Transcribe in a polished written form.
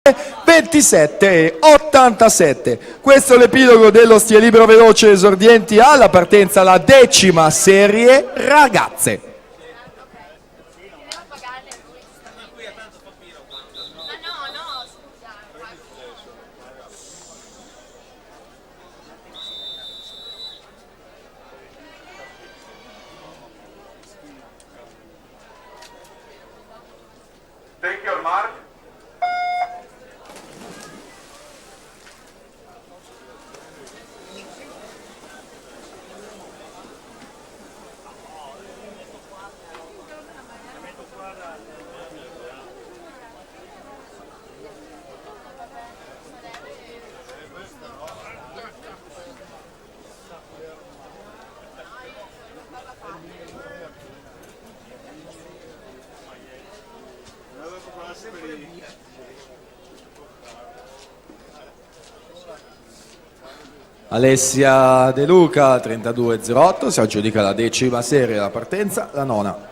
27,87. Questo è l'epilogo dello stile libero veloce, esordienti alla partenza, la 10ª serie ragazze. Take your mark. Alessia De Luca 32,08 si aggiudica la 10ª serie della partenza, la 9ª.